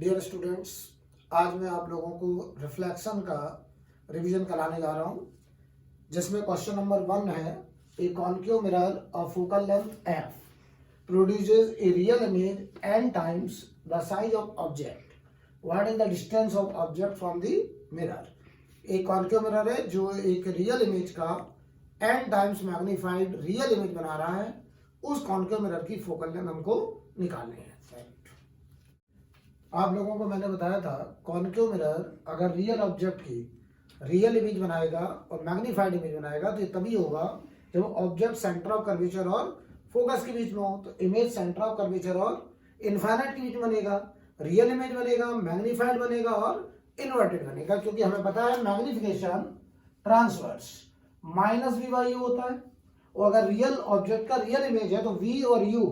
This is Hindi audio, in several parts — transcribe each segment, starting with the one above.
डियर स्टूडेंट्स, आज मैं आप लोगों को रिफ्लेक्शन का रिवीजन कराने जा रहा हूँ, जिसमें क्वेश्चन नंबर 1 है ए concave mirror of focal length F produces a real image n times the size of object. What is the distance of object from the mirror. एक कॉन्केव मिरर है जो एक रियल इमेज का n times magnified real image बना रहा है। उस कॉन्केव मिरर की फोकल लेंथ हमको निकालनी है। आप लोगों को मैंने बताया था कॉन्केव मिरर अगर रियल ऑब्जेक्ट की रियल इमेज बनाएगा और मैग्नीफाइड इमेज बनाएगा तो ये तभी होगा जब ऑब्जेक्ट सेंटर ऑफ कर्वेचर और फोकस के बीच में हो। तो इमेज सेंटर ऑफ कर्वेचर और इनफाइनाइट के बीच बनेगा, रियल इमेज बनेगा, मैग्नीफाइड बनेगा और इन्वर्टेड बनेगा, क्योंकि हमें पता है magnification transverse minus v by u होता है। और अगर रियल ऑब्जेक्ट का रियल इमेज है तो वी और यू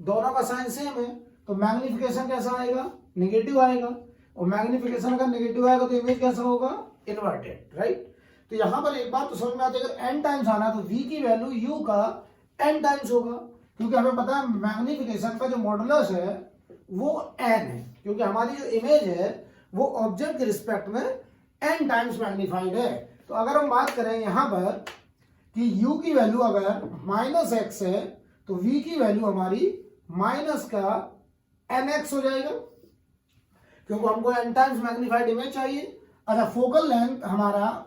दोनों का साइन सेम है, तो मैग्नीफिकेशन कैसा आएगा, नेगेटिव आएगा। और मैग्नीफिकेशन अगर नेगेटिव आएगा तो इमेज कैसा होगा, इन्वर्टेड, राइट। तो यहां पर एक बात तो समझ में आती है, अगर n टाइम्स आना तो v की वैल्यू u का n टाइम्स होगा, क्योंकि हमें पता है मैग्नीफिकेशन का जो मॉडुलस है वो n है, क्योंकि हमारी जो इमेज है वो ऑब्जेक्ट के रिस्पेक्ट में n टाइम्स मैग्नीफाइड है। तो अगर हम बात करें यहां पर कि u की वैल्यू अगर -x है तो v की वैल्यू हमारी माइनस का nx हो जाएगा, क्योंकि हमको n टाइम्स मैग्नीफाइड इमेज चाहिए। अच्छा, फोकल लेंथ हमारा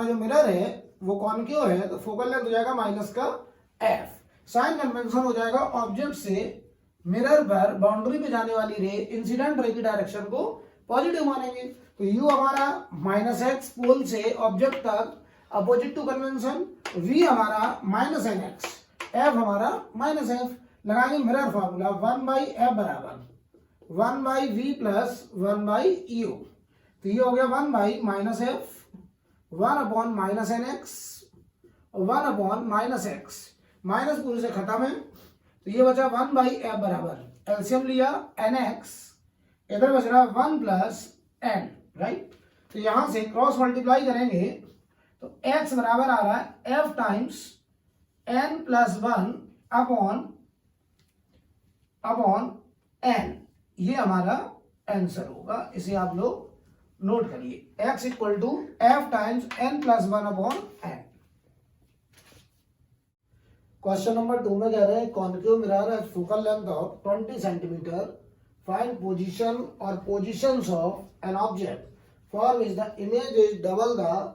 जो मिरर है वो कॉन्केव है, तो फोकल लेंथ हो जाएगा माइनस का f। साइन कन्वेंशन हो जाएगा ऑब्जेक्ट से मिरर पर बाउंड्री पे जाने वाली रे इंसिडेंट रे की डायरेक्शन को पॉजिटिव मानेंगे। तो u हमारा -x पोल से ऑब्जेक्ट तक अपोजिट टू कन्वेंशन, v हमारा -nx, f हमारा -f। लगाएंगे मिरर फार्मूला 1/f बराबर 1/v प्लस 1/u। तो ये हो गया 1/-f 1/-nx 1/-x, माइनस पूरे से खत्म है तो ये बचा 1/f बराबर एलसीएम लिया nx, इधर बच रहा 1 प्लस n, राइट। तो यहां से क्रॉस मल्टीप्लाई करेंगे तो x बराबर आ रहा है f times n plus 1 upon n। ये हमारा आंसर होगा, इसे आप लोग नोट करिए। x equal to f times n plus 1 upon n। Question number 2 में कह रहे हैं concave mirror has focal length of 20 centimetre, find position और positions of an object for which the image is double the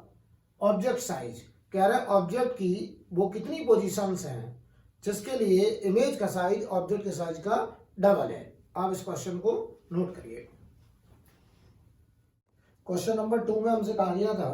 object size. कह रहे हैं ऑब्जेक्ट की वो कितनी पोजीशंस हैं जिसके लिए इमेज का साइज ऑब्जेक्ट के साइज का डबल है। आप इस क्वेश्चन को नोट करिए। क्वेश्चन नंबर 2 में हमसे कहा गया था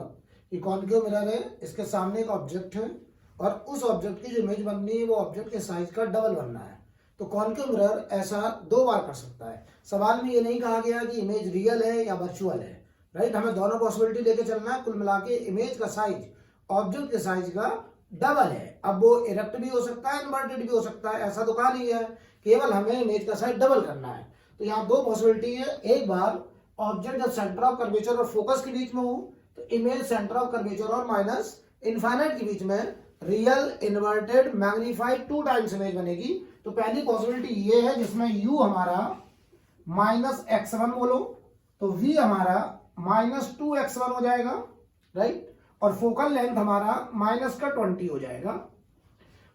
कि कॉन्केव मिरर है, इसके सामने एक ऑब्जेक्ट है और उस ऑब्जेक्ट की जो इमेज बननी है वो ऑब्जेक्ट के साइज का डबल बनना है। तो कॉन्केव मिरर ऐसा 2 बार कर सकता है। सवाल में ये नहीं कहा गया कि इमेज रियल है या वर्चुअल है, राइट। हमें दोनों पॉसिबिलिटी लेके चलना है। कुल मिला के इमेज का साइज ऑब्जेक्ट के साइज का डबल है। अब वो इरेक्ट भी हो सकता है, इन्वर्टेड भी हो सकता है, ऐसा तो कहा नहीं है, केवल हमें इमेज का साइज डबल करना है। तो यहाँ 2 पॉसिबिलिटी है। एक बार ऑब्जेक्ट जब सेंटर ऑफ कर्वेचर और फोकस के बीच में हो तो इमेज सेंटर ऑफ कर्वेचर और माइनस इनफाइनाइट के बीच में real, inverted, magnified 2 times image बनेगी। तो पहली पॉसिबिलिटी ये है जिसमें u हमारा -x1 बोलो तो v हमारा -2x1 हो जाएगा, राइट। और फोकल लेंथ हमारा -20 हो जाएगा।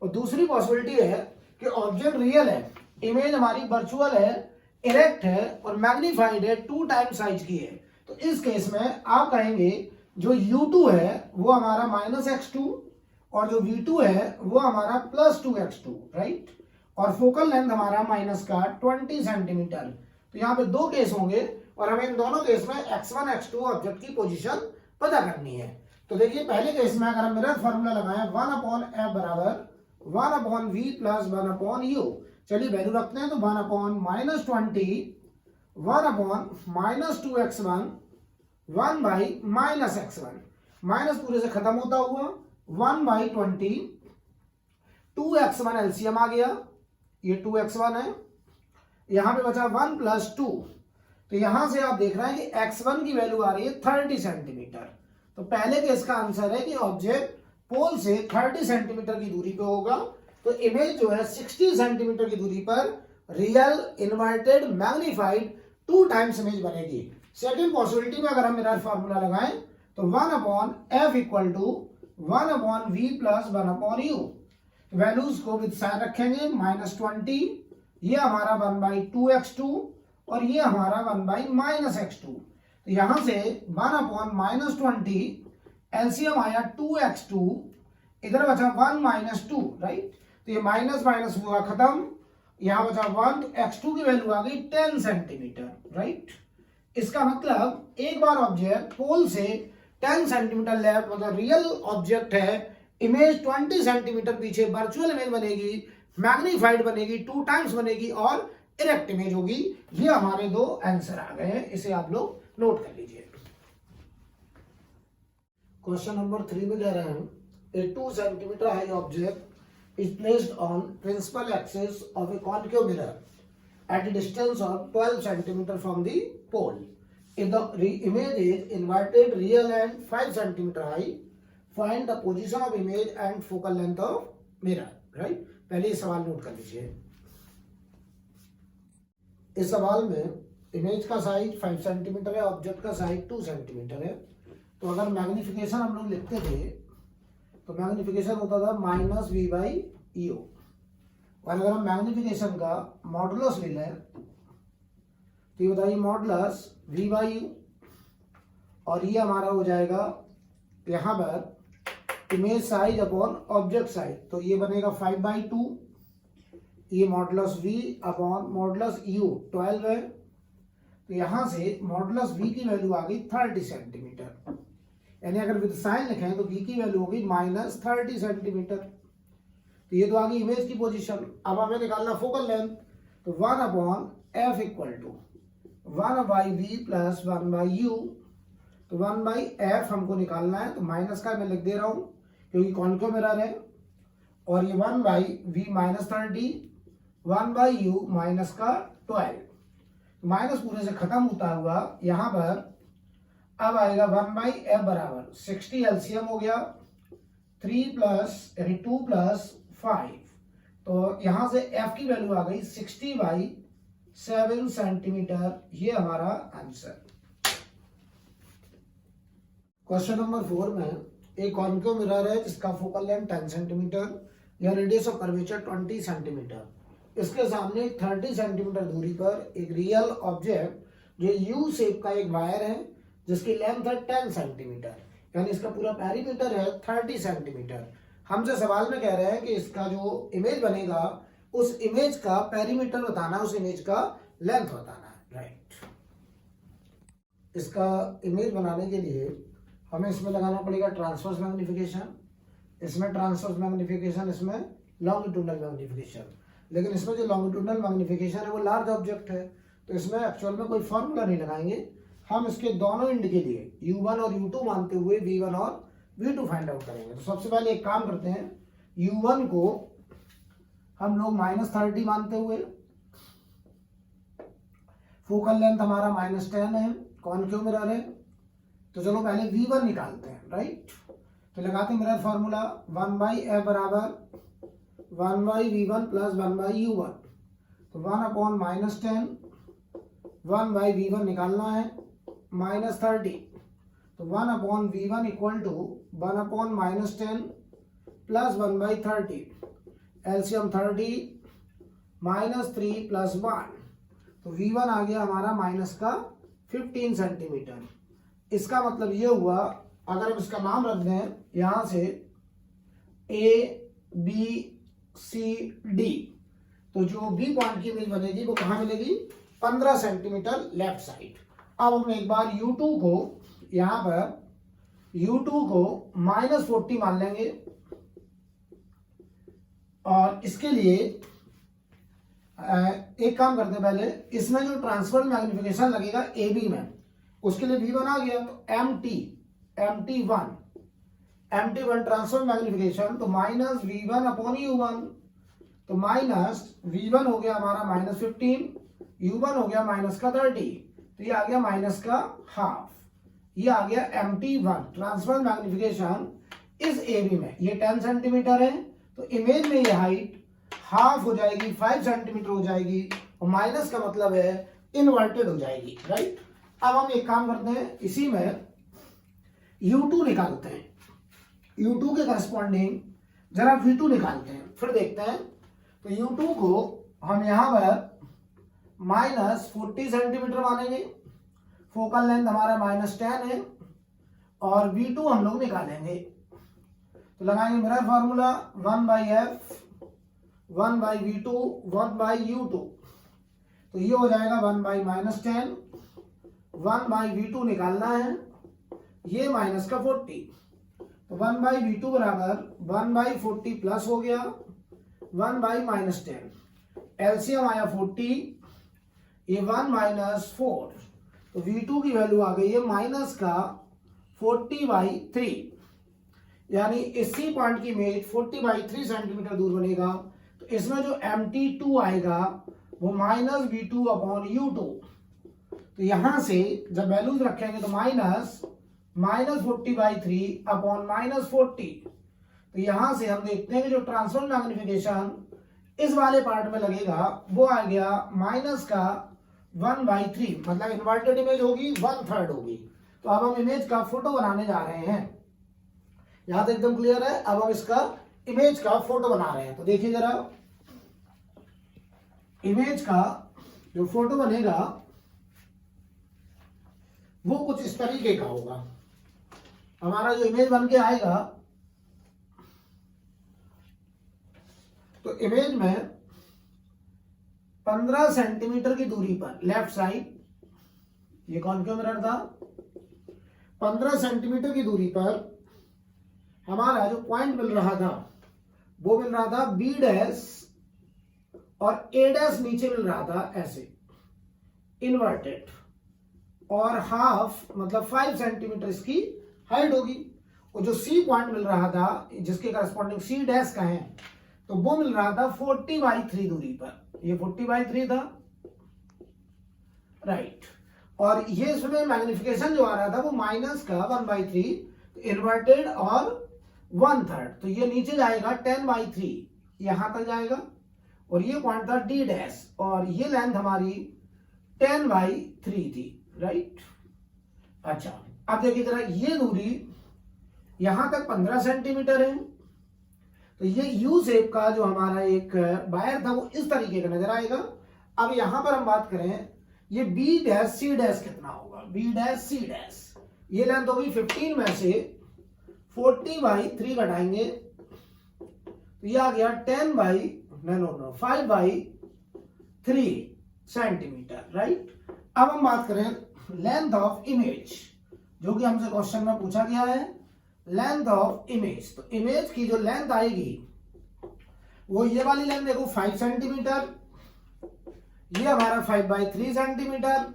और दूसरी पॉसिबिलिटी है कि ऑब्जेक्ट रियल है, इमेज हमारी वर्चुअल है, इरेक्ट है और मैग्नीफाइड है, 2 टाइम साइज की है। तो इस केस में आप कहेंगे जो u2 है वो हमारा -x2 और जो v2 है वो हमारा +2x2, राइट। और फोकल लेंथ हमारा -20 सेंटीमीटर। तो यहाँ पे 2 केस होंगे और हमें इन दोनों केस में x1 x2 ऑब्जेक्ट की पोजीशन पता करनी है। तो देखिए पहले केस में अगर हम मिरर फार्मूला लगाएं 1/f बराबर 1/v प्लस 1/u। चलिए वैल्यू रखते हैं तो 1/-20 1/-2x1 1/-x1, माइनस पूरे से खत्म होता हुआ 1/20 2x1 एलसीएम आ गया, ये 2x1 है, यहां पे बचा 1 + 2। तो यहां से आप देख रहे हैं कि x1 की वैल्यू आ रही है 30 सेंटीमीटर। तो पहले केस का आंसर है कि ऑब्जेक्ट पोल से 30 सेंटीमीटर की दूरी पे होगा। तो इमेज जो है 60 सेंटीमीटर की दूरी पर real inverted magnified 2 times image बनेगी। सेकंड पॉसिबिलिटी में अगर हम मिरर फार्मूला लगाएं तो 1/f equal to 1/v plus 1/u। Values को विद साइन रखेंगे, -20 ये हमारा 1/2x2 और ये हमारा 1/-x2। तो यहां से 1/-20 एलसीएम आया 2x2, इधर बचा 1 - 2, राइट। तो ये माइनस माइनस हुआ खत्म, यहां बचा 1, तो x2 की वैल्यू आ गई 10 सेंटीमीटर, राइट। इसका मतलब एक बार ऑब्जेक्ट पोल से 10 सेंटीमीटर लेफ्ट, मतलब रियल ऑब्जेक्ट है, इमेज 20 सेंटीमीटर पीछे, वर्चुअल इमेज बनेगी, मैग्नीफाइड बनेगी, 2 टाइम्स बनेगी और इरेक्ट इमेज होगी। ये हमारे 2 आंसर आ गए हैं, इसे आप लोग नोट कर लीजिए। क्वेश्चन नंबर 3 में कह रहे हैं a 2 centimetre high object is placed on principal axis of a concave mirror at a distance of 12 centimeter from the pole. If the image is inverted, real and 5 centimeter high, find the position of image and focal length of mirror. Right? पहले ये सवाल नोट कर लीजिए। इस सवाल में इमेज का साइज 5 सेंटीमीटर है, ऑब्जेक्ट का साइज 2 सेंटीमीटर है। तो अगर मैग्निफिकेशन हम लोग लिखते थे तो मैग्निफिकेशन होता था -v/u, और अगर हम मैग्निफिकेशन का मॉडुलस ले लें तो ये बताइए मॉडुलस v/u, और ये हमारा हो जाएगा यहाँ पर image size upon object size, तो ये बनेगा 5/2, ये modulus v upon modulus u 12 है। तो यहाँ से मॉडुलस v की वैल्यू आ गई 30 सेंटीमीटर, यानी अगर विद साइन लिखें तो v की वैल्यू होगी -30 सेंटीमीटर। तो ये तो आ गई इमेज की पोजीशन। अब हमें निकालना फोकल लेंथ, तो 1/f equal to 1/v plus 1/u। तो 1/f हमको निकालना है, तो माइनस का मैं लिख दे रहा हूं क्योंकि कॉन्केव मिरर है, और ये 1/v -30, 1/u माइनस का 12, माइनस पूरे से खत्म होता हुआ यहाँ पर अब आएगा 1/f बराबर 60 एलसीएम हो गया, 3 प्लस यानी 2 प्लस 5, तो यहां से f की वैल्यू आ गई 60/7 सेंटीमीटर। ये हमारा आंसर। क्वेश्चन नंबर 4 में एक कॉन्केव मिरर है जिसका फोकल लेंथ 10 सेंटीमीटर या रेडियस ऑफ कर्वेचर 20 सेंटीमीटर। इसके सामने 30 सेंटीमीटर दूरी पर एक रियल ऑब्जेक्ट जो यू शेप का एक वायर है जिसकी लेंथ है 10 सेंटीमीटर, यानी इसका पूरा पेरीमीटर है 30 सेंटीमीटर। हमसे सवाल में कह रहे हैं कि इसका जो इमेज बनेगा उस इमेज का पेरीमीटर बताना, उस इमेज का लेंथ बताना है, राइट। इसका इमेज बनाने के लिए हमें इसमें लगाना पड़ेगा ट्रांसवर्स मैग्निफिकेशन, इसमें ट्रांसवर्स मैग्निफिकेशन, इसमें लॉन्गिट्यूडनल मैग्निफिकेशन। लेकिन इसमें जो लॉन्गिट्यूडनल मैग्निफिकेशन है वो लार्ज ऑब्जेक्ट है, तो इसमें एक्चुअल में कोई फॉर्मूला नहीं लगाएंगे। हम इसके दोनों एंड के लिए u1 और u2 मानते हुए v1 और v2 फाइंड आउट करेंगे। तो सबसे पहले एक काम करते हैं, u1 को हम लोग -30 मानते हुए, फोकल लेंथ हमारा -10 है, कॉन्केव मिरर है, तो चलो पहले v1 निकालते हैं, राइट। तो लगाते हैं मिरर फार्मूला, 1/f बराबर 1/v1 प्लस 1/u1, तो 1/-10, 1/v1 निकालना है -30, तो 1/v1 equal to 1/-10 plus 1/30, LCM 30 -3 plus 1, तो v1 आ गया हमारा माइनस का 15 सेंटीमीटर। इसका मतलब ये हुआ, अगर हम इसका नाम रख दें यहां से A B C D, तो जो बी पॉइंट की इमेज बनेगी वो कहां मिलेगी, 15 सेंटीमीटर लेफ्ट साइड। अब हम एक बार U2 को यहां पर U2 को -40 मान लेंगे, और इसके लिए एक काम करते हैं, पहले इसमें जो ट्रांसफर मैग्निफिकेशन लगेगा AB में, उसके लिए V1 आ गया, तो MT1 ट्रांसफर मैग्निफिकेशन, तो -v1/u1, तो -v1 हो गया हमारा -15, u1 हो गया -30, तो ये आ गया -½ ये आ गया MT1 ट्रांसफर मैग्निफिकेशन इस AB में। ये 10 सेंटीमीटर है, तो इमेज में ये हाइट हाफ हो जाएगी, 5 सेंटीमीटर हो जाएगी, और माइनस का मतलब है इन्वर्टेड हो जाएगी, राइट। अब हम एक काम करते हैं, इसी में U2 निकालते हैं, U2 के करस्पॉन्डिंग जरा V2 निकालते हैं, फिर देखते हैं। तो U2 को हम यहां पर -40 सेंटीमीटर मानेंगे, फोकल लेंथ हमारा -10 है, और V2 हम लोग निकालेंगे। तो लगाएंगे mirror formula 1/f 1/V2 1/U2। तो ये हो जाएगा 1/-10, 1/V2 निकालना है, ये माइनस का 40, तो 1/V2 बराबर 1/40 प्लस हो गया 1/-10, एलसीएम आया 40, ये 1 - 4, तो V2 की वैल्यू आ गई है माइनस का 40/3, यानी इसी पॉइंट की इमेज 40/3 सेंटीमीटर दूर बनेगा। तो इसमें जो MT2 आएगा वो -V2/U2। तो यहां से जब वैल्यूज रखेंगे तो -40/3/-40। तो यहां से हम देखते हैं कि जो ट्रांसफर मैग्निफिकेशन इस वाले पार्ट में लगेगा वो आ गया माइनस का 1/3, मतलब इन्वर्टेड इमेज होगी 1/3 होगी। तो अब हम इमेज का फोटो बनाने जा रहे हैं, यहां तक एकदम क्लियर है। अब हम इसका इमेज का फोटो बना रहे हैं, तो देखिए जरा, इमेज का जो फोटो बनेगा वो कुछ इस तरीके का होगा। हमारा जो इमेज बन के आएगा, तो इमेज में 15 सेंटीमीटर की दूरी पर लेफ्ट साइड, ये कॉन्केव मिरर था, 15 सेंटीमीटर की दूरी पर हमारा जो पॉइंट मिल रहा था वो मिल रहा था B' और A' नीचे मिल रहा था ऐसे इन्वर्टेड, और हाफ मतलब 5 सेंटीमीटर इसकी हाइट होगी। और जो C पॉइंट मिल रहा था जिसके करस्पॉन्डिंग C' का है, तो वो मिल रहा था 40/3 दूरी पर, ये 40/3 था, राइट। और ये इसमें मैग्निफिकेशन जो आ रहा था वो माइनस का 1/3, इन्वर्टेड और 1/3, तो ये नीचे जाएगा 10/3, यहां तक जाएगा। और ये पॉइंट था D' और ये लेंथ हमारी 10/3 थी, राइट। अच्छा, अब देखिए जरा, ये दूरी यहां तक 15 सेंटीमीटर है, तो ये U शेप का जो हमारा एक वायर था वो इस तरीके का नजर आएगा। अब यहां पर हम बात करें, ये B'-C' कितना होगा, B'-C', ये लेंथ होगी 15 में से 40/3 घटाएंगे, तो ये आ गया 5/3 सेंटीमीटर, राइट। अब हम बात करें लेंथ ऑफ इमेज, जो कि हमसे क्वेश्चन में पूछा गया है, लेंथ ऑफ इमेज। तो इमेज की जो लेंथ आएगी वो ये वाली लेंथ देखो 5 सेंटीमीटर, ये हमारा 5/3 सेंटीमीटर,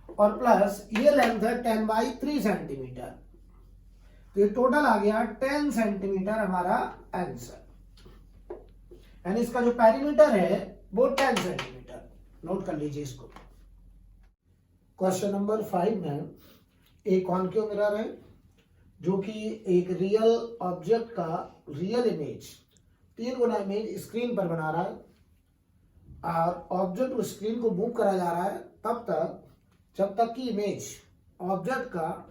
और प्लस ये लेंथ है 10/3 सेंटीमीटर, तो ये टोटल आ गया 10 सेंटीमीटर हमारा आंसर, यानी इसका जो पेरीमीटर है वो 10 सेंटीमीटर। नोट कर लीजिए इसको। क्वेश्चन नंबर 5 में एक कॉन्केव मिरर है जो कि एक रियल ऑब्जेक्ट का रियल इमेज 3 गुना इमेज स्क्रीन पर बना रहा है, और ऑब्जेक्ट को स्क्रीन को मूव करा जा रहा है तब तक जब तक कि इमेज ऑब्जेक्ट का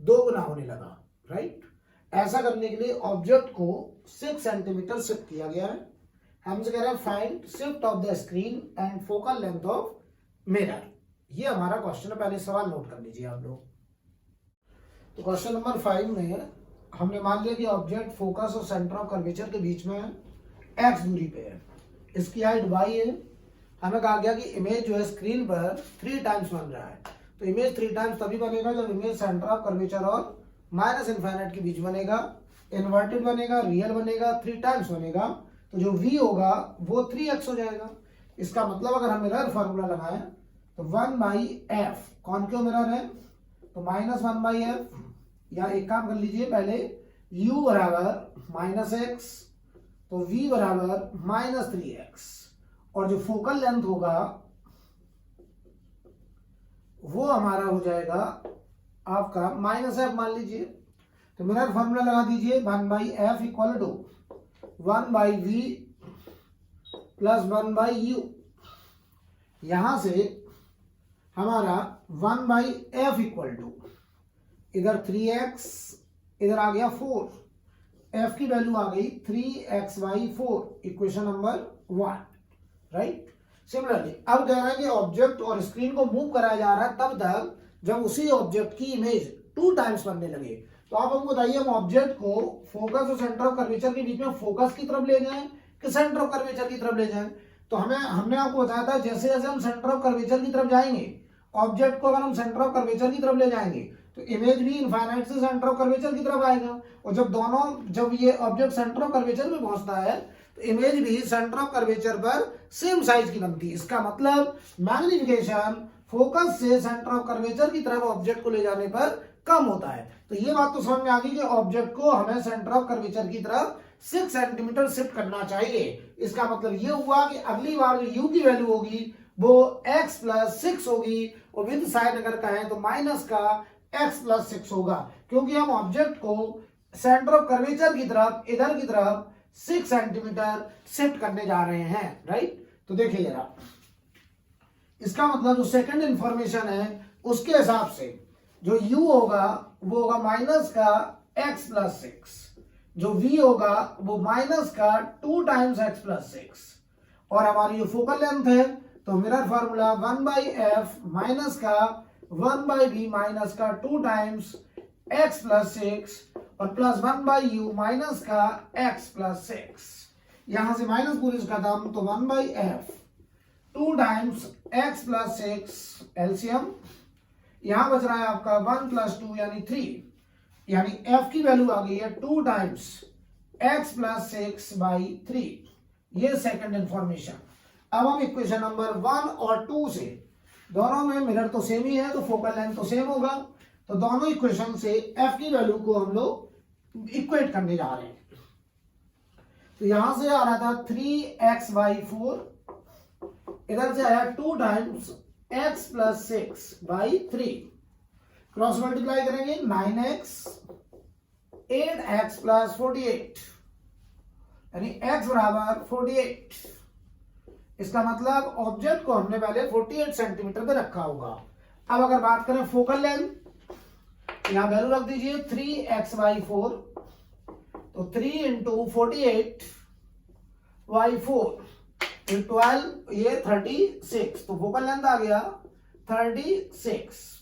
2 गुना होने लगा, राइट। ऐसा करने के लिए ऑब्जेक्ट को 6 सेंटीमीटर शिफ्ट किया गया है। हमसे कह रहा है find shift of the screen and focal length of mirror. ये हमारा क्वेश्चन है, पहले सवाल नोट कर लीजिए आप लोग। तो क्वेश्चन नंबर 5 में हमने मान लिया कि ऑब्जेक्ट फोकस और सेंटर ऑफ कर्वेचर के बीच में x दूरी पे है, इसकी हाइट y है। हमें कहा गया कि इमेज जो है स्क्रीन पर 3 टाइम्स बन रहा है, तो इमेज 3 टाइम्स तभी बनेगा जब इमेज सेंटर ऑफ कर्वेचर और -∞ के बीच बनेगा, इन्वर्टेड बनेगा, रियल बनेगा, 3 टाइम्स बनेगा। तो जो v होगा वो 3x हो जाएगा। इसका मतलब अगर हम मिरर फार्मूला लगाएं तो 1/f, कॉन्केव मिरर है तो -1/f, या एक काम कर लीजिए, पहले u बराबर -x, तो v बराबर -3x, और जो फोकल लेंथ होगा वो हमारा हो जाएगा आपका -f मान लीजिए। तो मिरर फार्मूला लगा दीजिए, 1/f = 1/v प्लस 1/u, यहां से हमारा 1/f इक्वल टू इधर 3x, इधर आ गया 4, f की वैल्यू आ गई 3x/4, equation number 1, right. Similarly अब कह रहा है कि ऑब्जेक्ट और स्क्रीन को मूव कराया जा रहा है तब तक जब उसी ऑब्जेक्ट की इमेज 2 टाइम्स बनने लगे। तो आप हमको बताइए, हम ऑब्जेक्ट को फोकस और सेंटर ऑफ कर्वेचर के बीच में फोकस की तरफ ले जाएं कि सेंटर ऑफ कर्वेचर की तरफ ले जाएं। तो हमने आपको बताया था जैसे जैसे हम सेंटर ऑफ कर्वेचर की तरफ जाएंगे, ऑब्जेक्ट को अगर हम सेंटर ऑफ कर्वेचर की तरफ ले जाएंगे तो इमेज भी इनफाइनाइट से सेंटर ऑफ कर्वेचर की तरफ आएगा, और जब ये ऑब्जेक्ट सेंटर ऑफ कर्वेचर में पहुंचता है तो इमेज भी सेंटर ऑफ कर्वेचर पर सेम साइज की बनती है। इसका मतलब मैग्निफिकेशन फोकस से सेंटर ऑफ कर्वेचर की तरफ ऑब्जेक्ट को ले जाने पर कम होता है। तो ये बात तो समझ में आ गई कि ऑब्जेक्ट को हमें सेंटर ऑफ कर्वेचर की तरफ 6 सेंटीमीटर शिफ्ट करना चाहिए। इसका मतलब ये हुआ कि अगली बार जो u की वैल्यू होगी वो x + 6 होगी, और विद साइन अगर कहें तो माइनस का x + 6 होगा, क्योंकि हम ऑब्जेक्ट को सेंटर ऑफ कर्वेचर की तरफ इधर की तरफ 6 सेंटीमीटर शिफ्ट करने जा रहे हैं, राइट। तो देखिए जरा, इसका मतलब जो सेकंड इंफॉर्मेशन है उसके हिसाब से जो u होगा वो होगा माइनस का x + 6, जो v होगा वो माइनस का 2 टाइम्स x + 6, और हमारी जो फोकल लेंथ है तो मिरर फार्मूला 1/f माइनस का 1/v माइनस का 2 टाइम्स x + 6 और प्लस 1/u माइनस का x + 6। यहां से माइनस पूरी खत्म, तो 1/f 2 टाइम्स x + 6 एलसीएम, यहां बच रहा है आपका 1 + 2 यानी 3, यानी f की वैल्यू आ गई है 2 टाइम्स x + 6/3। ये सेकंड इंफॉर्मेशन। अब हम इक्वेशन नंबर 1 और 2 से, दोनों में मिरर तो सेम ही है तो फोकल लेंथ तो सेम होगा, तो दोनों इक्वेशन से f की वैल्यू को हम लोग इक्वेट करने जा रहे हैं। तो यहां से आ रहा था 3x/4, इधर से आया 2 टाइम्स x + 6/3, क्रॉस मल्टीप्लाई करेंगे 9x 8x + 48, यानी x बराबर 48। इसका मतलब ऑब्जेक्ट को हमने पहले 48 सेंटीमीटर पे रखा होगा। अब अगर बात करें फोकल लेंथ, यहां वैल्यू रख दीजिए 3x/4, तो 3 × 48/4 12, ये 36, तो फोकल लेंथ आ गया 36।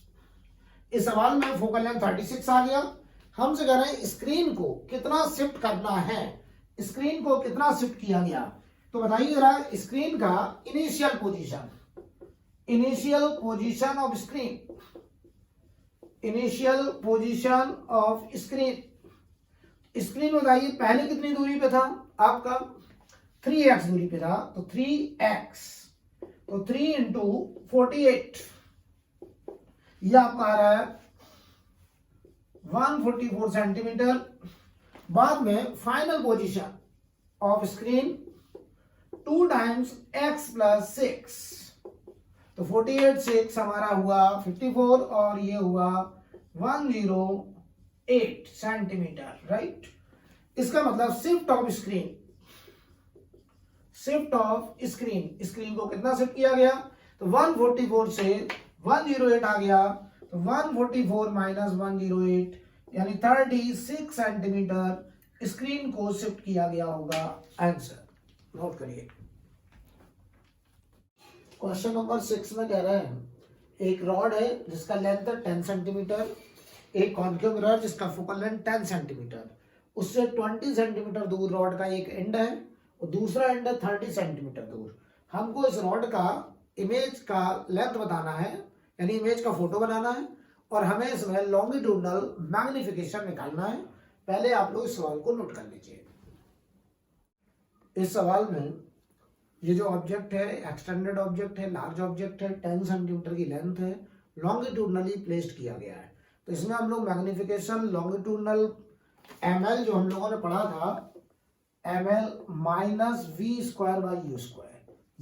इस सवाल में फोकल लेंथ 36 आ गया। हमसे कह रहे हैं स्क्रीन को कितना शिफ्ट करना है, स्क्रीन को कितना शिफ्ट किया गया। तो बताइए जरा, स्क्रीन का initial position of screen, initial position of screen, screen बताइए पहले कितनी दूरी पे था आपका, 3x दूरी पे था, तो 3x, तो 3 × 48, यह आपका आ रहा है 144 सेंटीमीटर। बाद में final position of screen 2 times x + 6, तो 48 6 हमारा हुआ 54, और ये हुआ 108 सेंटीमीटर, राइट। इसका मतलब शिफ्ट ऑफ स्क्रीन, स्क्रीन को कितना शिफ्ट किया गया, तो 144 से 108 आ गया, तो 144 - 108 यानी 36 सेंटीमीटर स्क्रीन को शिफ्ट किया गया होगा। आंसर नोट करिए। क्वेश्चन नंबर 6 में कह रहे हैं एक रॉड है जिसका लेंथ है 10 सेंटीमीटर, एक कॉन्केव मिरर जिसका फोकल लेंथ 10 सेंटीमीटर, उससे 20 सेंटीमीटर दूर रॉड का एक एंड है और दूसरा एंड है 30 सेंटीमीटर दूर। हमको इस रॉड का इमेज का लेंथ बताना है, यानी इमेज का फोटो बनाना है, और हमें इसमें लॉन्गिट्यूडनल मैग्निफिकेशन निकालना है। पहले आप लोग इस सवाल को नोट कर लीजिए। इस सवाल में ये जो ऑब्जेक्ट है एक्सटेंडेड ऑब्जेक्ट है, लार्ज ऑब्जेक्ट है, 10 सेंटीमीटर की लेंथ है, लॉन्गिट्यूडनली प्लेस्ड किया गया है। तो इसमें हम लोग मैग्निफिकेशन लॉन्गिट्यूडनल ml जो हम लोगों ने पढ़ा था, ml - v²/u²,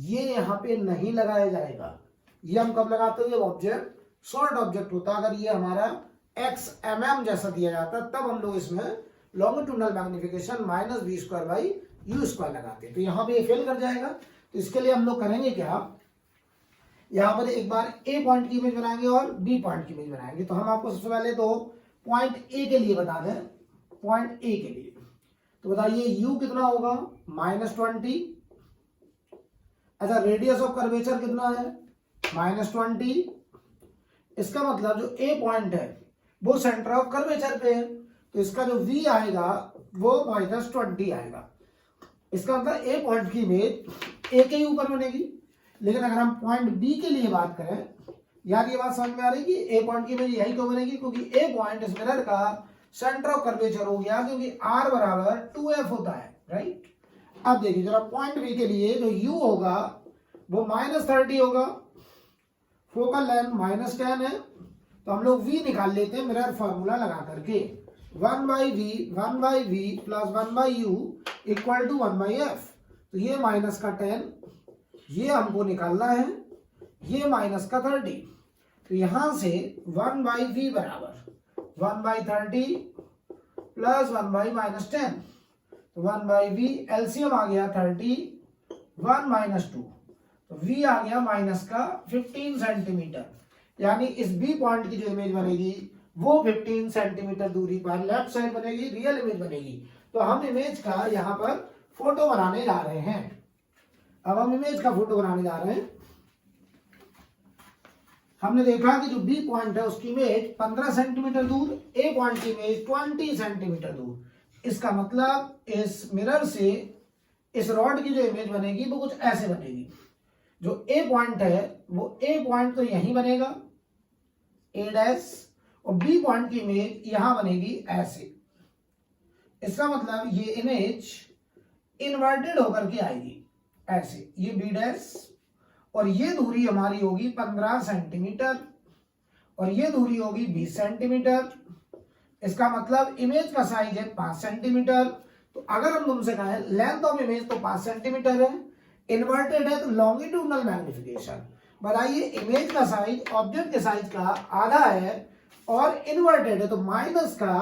ये यहाँ पे नहीं लगाया जाएगा। ये हम कब लगाते हैं, जब ऑब्जेक्ट शॉर्ट ऑब्जेक्ट होता, अगर ये हमारा x mm जैसा दिया जाता तब हम लोग इसमें लॉन्गिट्यूडनल मैग्निफिकेशन -v²/u² लगाते हैं। तो यहाँ पे ये फेल कर जाएगा। तो तो इसके लिए हम लोग करेंगे क्या, यहाँ पर एक बार ए पॉइंट की इमेज बनाएंगे और बी पॉइंट की इमेज बनाएंगे। तो हम आपको सबसे पहले तो पॉइंट ए के लिए बता दें, पॉइंट ए के लिए तो बताइए यू कितना होगा -20। अच्छा, रेडियस ऑफ कर्वेचर कितना है -20। इसका मतलब जो ए पॉइंट है वो सेंटर ऑफ कर्वेचर पे है, तो इसका जो वी आएगा वो -20 आएगा। इसका मतलब ए पॉइंट की इमेज ए के ही ऊपर बनेगी। लेकिन अगर हम पॉइंट बी के लिए बात करें, यार ये बात समझ में आ रही है कि ए पॉइंट की इमेज यही क्यों बनेगी, क्योंकि ए पॉइंट इस मिरर का सेंटर ऑफ कर्वेचर हो गया, क्योंकि r बराबर 2f होता है, राइट। अब देखिए जरा पॉइंट बी के लिए जो u होगा वो -30 होगा, फोकल लेंथ -10 है, तो हम लोग v निकाल लेते हैं मिरर फॉर्मूला लगा करके। 1/v plus 1/u equal to 1/f। तो ये माइनस का 10, ये हमको निकालना है, ये माइनस का 30। तो यहां से 1/v बराबर 1/30 प्लस 1/-10। तो 1/v एलसीएम आ गया 30, 1 - 2, तो v आ गया माइनस का 15 सेंटीमीटर। यानी इस बी पॉइंट की जो इमेज बनेगी वो 15 सेंटीमीटर दूरी पर लेफ्ट साइड बनेगी, रियल इमेज बनेगी। तो हम इमेज का यहाँ पर फोटो बनाने जा रहे हैं। अब हम इमेज का फोटो बनाने जा रहे हैं। हमने देखा कि जो बी पॉइंट है उसकी इमेज 15 सेंटीमीटर दूर, ए पॉइंट की इमेज 20 सेंटीमीटर दूर। इसका मतलब इस मिरर से इस रॉड की जो इमेज बनेगी वो कुछ ऐसे बनेगी। जो ए पॉइंट है वो ए पॉइंट तो यहीं बनेगा ए डैश, और बी पॉइंट की इमेज यहां बनेगी ऐसे। इसका मतलब ये इमेज इन्वर्टेड होकर के आएगी ऐसे, ये बी डैश, और ये दूरी हमारी होगी 15 सेंटीमीटर और ये दूरी होगी 20 सेंटीमीटर। इसका मतलब इमेज का साइज है 5 सेंटीमीटर। तो अगर हम तुमसे कहें लेंथ ऑफ इमेज तो 5 सेंटीमीटर है, इन्वर्टेड है तो लॉन्गिट्यूडनल मैग्निफिकेशन। बताइए इमेज का साइज ऑब्जेक्ट के साइज का आधा है और इन्वर्टेड है तो माइनस का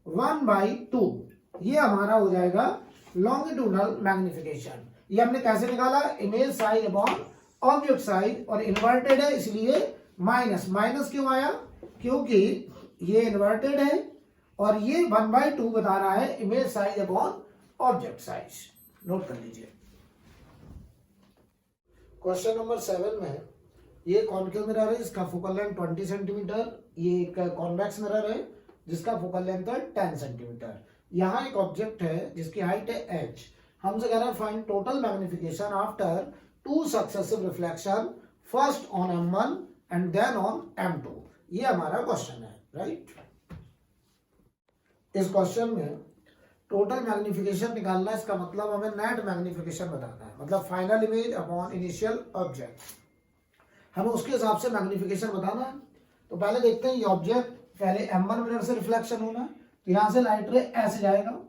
1/2, ये हमारा हो जाएगा लॉन्गिट्यूडनल मैग्निफिकेशन। ये हमने कैसे निकाला, image size upon object size, और इन्वर्टेड है इसलिए माइनस। माइनस क्यों आया, क्योंकि ये इन्वर्टेड है और ये 1/2 बता रहा है image size upon object size. Note कर लीजिए। क्वेश्चन नंबर 7 में ये कॉनकेव मिरर है, इसका फोकल लेंथ 20 सेंटीमीटर। ये एक कॉन्वेक्स मिरर है जिसका फोकल लेंथ है 10 सेंटीमीटर। यहाँ एक ऑब्जेक्ट है जिसकी हाइट है h। हमसे कह रहा है find total magnification after 2 successive reflection, first on M1 and then on M2। ये हमारा क्वेश्चन है, राइट। इस क्वेश्चन में टोटल मैग्निफिकेशन निकालना है, इसका मतलब हमें नेट मैग्निफिकेशन बताना है, मतलब final image upon initial object, हमें उसके हिसाब से मैग्निफिकेशन बताना है। तो पहले देखते हैं ये ऑब्जेक्ट पहले M1 मिरर से रिफ्लेक्शन होना है, तो यहां से लाइट रे ऐसे जाएगा।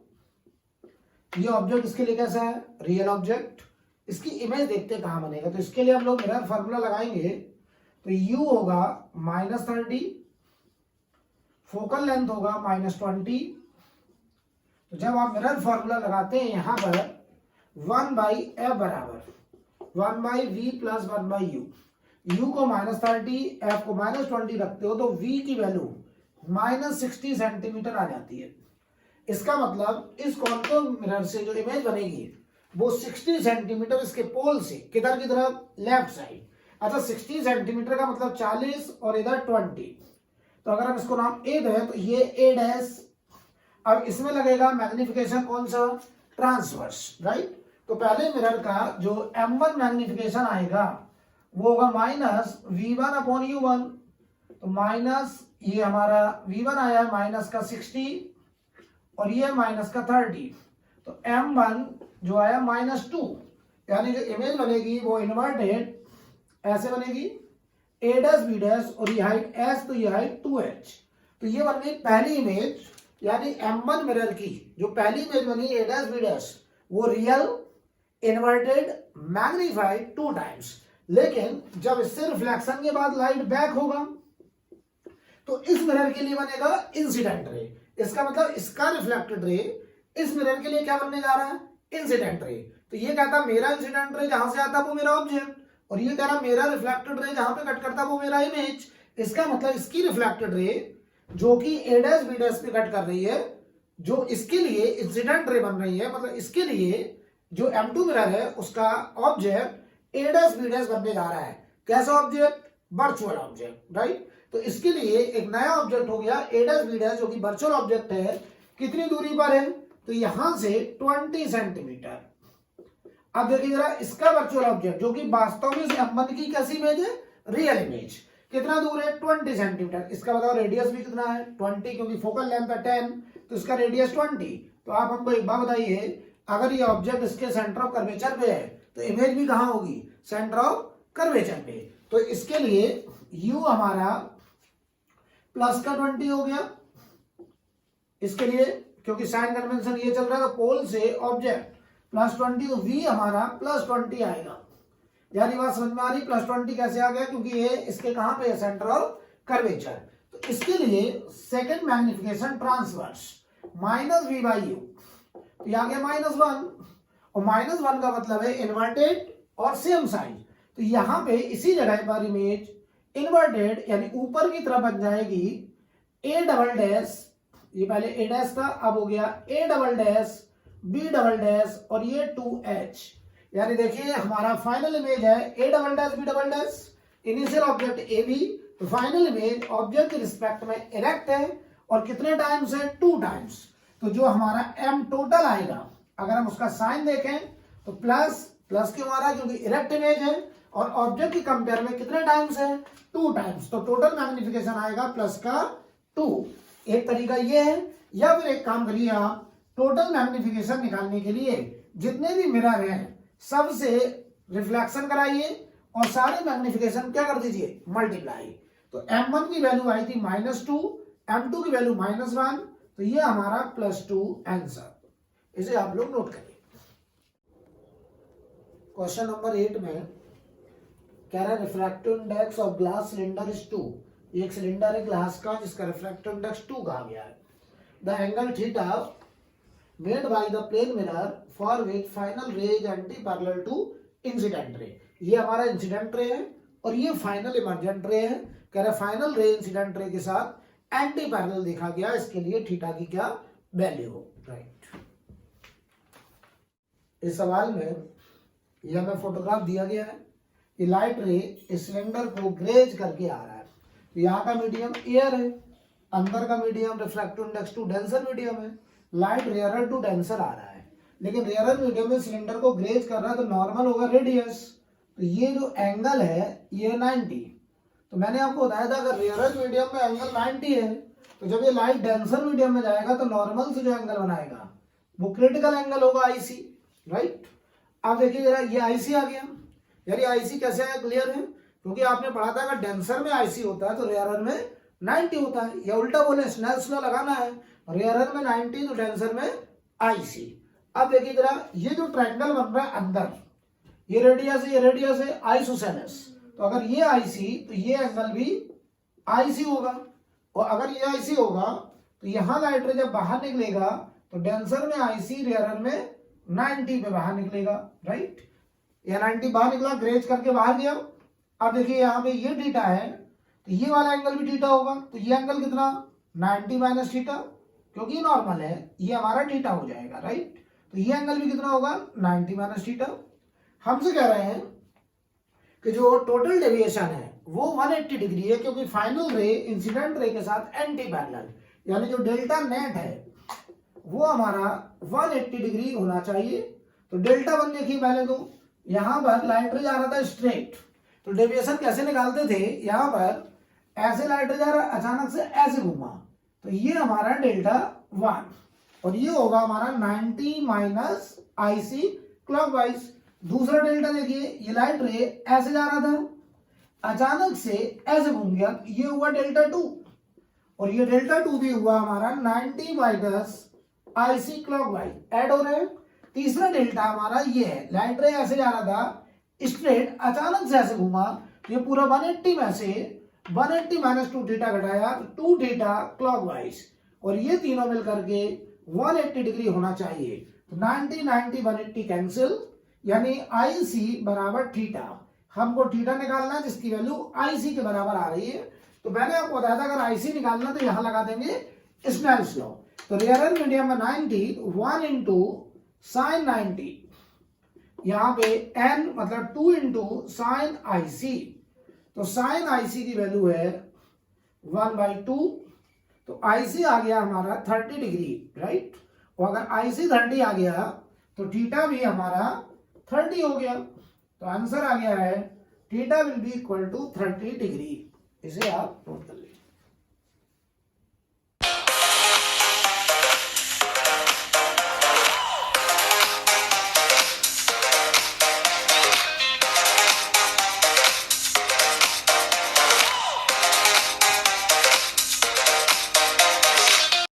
ये ऑब्जेक्ट इसके लिए कैसा है, रियल ऑब्जेक्ट। इसकी इमेज देखते हैं कहां बनेगा। तो इसके लिए हम लोग मिरर फॉर्मूला लगाएंगे, तो u होगा -30, फोकल लेंथ होगा -20। तो जब आप मिरर फॉर्मूला लगाते हैं यहां पर 1/f बराबर 1/v प्लस 1/u, u को -30, f को -20 रखते हो तो v की वैल्यू -60 सेंटीमीटर आ जाती है। इसका मतलब इस कॉनकेव मिरर से जो इमेज बनेगी वो 60 सेंटीमीटर इसके पोल से किधर की तरफ, लेफ्ट साइड। अच्छा 60 सेंटीमीटर का मतलब 40 और इधर 20। तो अगर हम इसको नाम ए दें तो ये ए डैश। अब इसमें लगेगा मैग्निफिकेशन कौन सा, ट्रांसवर्स, राइट। तो पहले मिरर का जो M1 मैग्निफिकेशन आएगा वो होगा -v1/u1। तो माइनस ये हमारा v1 आया है माइनस का 60 और ये माइनस का 30। तो M1 जो आया -2, यानी जो इमेज बनेगी वो इन्वर्टेड ऐसे बनेगी, a डैश b डैश, और ये हाइट s तो ये हाइट 2h। तो ये बन गई पहली इमेज, यानी M1 मिरर की जो पहली इमेज बनी a डैश b डैश वो रियल, इन्वर्टेड, मैग्नीफाइड 2 टाइम्स। लेकिन जब इससे रिफ्लेक्शन के बाद लाइट बैक होगा तो इस मिरर के लिए बनेगा इंसिडेंट रे। इसका मतलब इसका रिफ्लेक्टेड रे इस मिरर के लिए क्या बनने जा रहा है, इंसिडेंट रे। तो ये कहता मेरा इंसिडेंट रे जहां से आता वो मेरा ऑब्जेक्ट, और ये कह रहा मेरा रिफ्लेक्टेड रे जहां पे कट करता वो मेरा इमेज। इसका मतलब इसकी रिफ्लेक्टेड रे जो कि a डैश b डैश पे कट कर रही है, जो इसके लिए इंसिडेंट रे बन रही है, मतलब इसके लिए जो M2 मिरर है उसका object a dash b dash बनने जा रहा है। कैसा ऑब्जेक्ट? Virtual object, right. तो इसके लिए एक नया ऑब्जेक्ट हो गया a डैश b डैश जो कि वर्चुअल ऑब्जेक्ट है। कितनी दूरी पर है? तो यहां से 20 सेंटीमीटर। अब देखिए जरा इसका वर्चुअल ऑब्जेक्ट जो कि वास्तव में M1 की कैसी इमेज है? Real image. कितना दूर है? 20 सेंटीमीटर। इसका बताओ रेडियस भी कितना है? 20, क्योंकि फोकल लेंथ है 10, तो इसका रेडियस 20। तो आप हमको एक बात बताइए, अगर ये ऑब्जेक्ट इसके सेंटर ऑफ कर्वेचर पे है तो इमेज भी कहां होगी? सेंटर ऑफ कर्वेचर पे। तो इसके लिए u हमारा प्लस का 20 हो गया इसके लिए, क्योंकि साइन कन्वेंशन ये चल रहा है, तो पोल से ऑब्जेक्ट प्लस 20, तो v हमारा प्लस 20 आएगा। यानी बात समझ में आ रही? प्लस 20 कैसे आ गया? क्योंकि ये इसके कहां पे है? Centre of curvature. तो इसके लिए second magnification transverse minus v by you, तो ये आ गया -1, और -1 का मतलब है इन्वर्टेड और सेम साइज। तो यहां पे इसी जगह पर इमेज इन्वर्टेड यानी ऊपर की तरफ बन जाएगी a डबल डैश, ये पहले a डैश था, अब हो गया a double dash b double dash और ये 2h। यानी देखिए हमारा फाइनल इमेज है a double dash b double dash, initial object a b, तो फाइनल इमेज ऑब्जेक्ट के रिस्पेक्ट में इरेक्ट है, और कितने टाइम्स है? 2 टाइम्स। तो जो हमारा m टोटल आएगा, अगर हम उसका साइन देखें तो प्लस क्यों आ रहा है? क्योंकि इरेक्ट इमेज है, और ऑब्जेक्ट के कंपेयर में कितने टाइम्स है? 2 टाइम्स। तो टोटल मैग्निफिकेशन आएगा प्लस का 2। एक तरीका ये है, या फिर एक काम करिए आप, टोटल मैग्निफिकेशन निकालने के लिए जितने भी मिरर हैं सबसे रिफ्लेक्शन कराइए और सारे मैग्निफिकेशन क्या कर दीजिए? मल्टीप्लाई। तो M1 की वैल्यू आई थी -2, M2 की वैल्यू -1, तो ये हमारा +2 आंसर। इसे आप लोग नोट करिए। क्वेश्चन नंबर 8 में कह रहा है refractive index of glass cylinder is 2। ये एक सिलेंडर है ग्लास का जिसका रिफ्रैक्टिव इंडेक्स 2 कहा गया है। The angle theta made by the plane mirror for which final ray is anti parallel to incident ray. ये हमारा इंसिडेंट रे है और ये फाइनल इमर्जेंट रे है। कह रहा है फाइनल रे इंसिडेंट रे के साथ एंटी पैरेलल देखा गया, इसके लिए थीटा की क्या वैल्यू हो? राइट। इस सवाल में यह हमें फोटोग्राफ दिया गया है कि लाइट रे इस सिलेंडर को ग्रेज करके आ रहा है। तो यहाँ का मीडियम एयर है, अंदर का medium refractive index two denser medium है, लाइट रेयरर टू डेंसर आ रहा है, लेकिन रेयरर मीडियम में सिलेंडर को ग्रेज कर रहा है, तो नॉर्मल होगा रेडियस। तो ये जो एंगल है ये 90। तो मैंने आपको बताया था अगर रेयरर मीडियम में एंगल 90 है, तो जब ये लाइट डेंसर मीडियम में जाएगा तो नॉर्मल से जो एंगल बनाएगा वो क्रिटिकल एंगल होगा आईसी, राइट। अब देखिए जरा ये आईसी आ गया, यानी आईसी कैसे है? क्लियर है? क्योंकि आपने पढ़ा था अगर डेंसर में आईसी होता है तो रेयरर में 90 होता है, या उल्टा बोले स्नेल्स लॉ लगाना है, रेयरर में 90 तो डेंसर में आईसी। अब देखिए जरा ये जो ट्रायंगल बन रहा है अंदर, ये रेडियस है आइसोसेलेस, तो अगर ये आईसी तो ये एंगल भी आईसी होगा, और अगर ये आईसी होगा तो यहां लाइट रे जब बाहर निकलेगा तो डेंसर में आईसी, रेयरर में 90 पे बाहर निकलेगा, राइट। ये 90 बाहर निकला, ग्रेज करके बाहर गया। अब देखिए यहाँ पे ये थीटा है तो ये वाला एंगल भी थीटा होगा, तो ये एंगल कितना? 90 माइनस थीटा, क्योंकि नॉर्मल है, ये हमारा थीटा हो जाएगा, राइट। तो ये एंगल भी कितना होगा? 90 माइनस थीटा। हमसे कह रहे हैं कि जो टोटल डेविएशन है वो 180 डिग्री है, क्योंकि फाइनल रे इंसिडेंट रे के साथ एंटी पैरेलल, यानी जो डेल्टा नेट है वो हमारा 180 डिग्री होना चाहिए। तो डेल्टा 1 देखिए पहले, तो यहां पर लाइट रे जा रहा था स्ट्रेट, तो डेविएशन कैसे निकालते थे? यहां पर ऐसे लाइट रे जा रहा, अचानक से ऐसे घूमा, तो ये हमारा डेल्टा 1, और ये होगा हमारा 90 माइनस आईसी क्लॉकवाइज। दूसरा डेल्टा देखिए, ये लाइट रे ऐसे जा रहा था, अचानक से ऐसे घूम गया, ये हुआ डेल्टा 2, और ये डेल्टा 2 भी हुआ हमारा 90 माइनस आईसी क्लॉकवाइज, ऐड हो रहे हैं। तीसरा डेल्टा हमारा ये है, लाइट रे ऐसे जा रहा था स्ट्रेट, अचानक से ऐसे घूमा, तो ये पूरा 180 में से 180 माइनस 2 थीटा घटाया, 2 थीटा क्लॉकवाइज, और ये तीनों मिलकर के 180 डिग्री होना चाहिए। तो 90 90 180 कैंसिल, यानी आई सी बराबर थीटा, हमको थीटा निकालना है जिसकी वैल्यू आई सी के बराबर आ रही है। तो मैंने आपको बताया था अगर आई सी निकालना तो यहां लगा देंगे स्नेल्स लॉ। तो रियल मीडियम में 90 1 इंटू साइन 90, यहाँ पे n मतलब 2 इंटू साइन आई सी। तो साइन आई सी की वैल्यू है 1/2। तो आई सी आ गया हमारा 30 डिग्री, राइट। और अगर आई सी 30 आ गया तो थीटा भी हमारा 30 हो गया। तो आंसर आ गया है theta will be equal to 30 degree. इसे आप नोट कर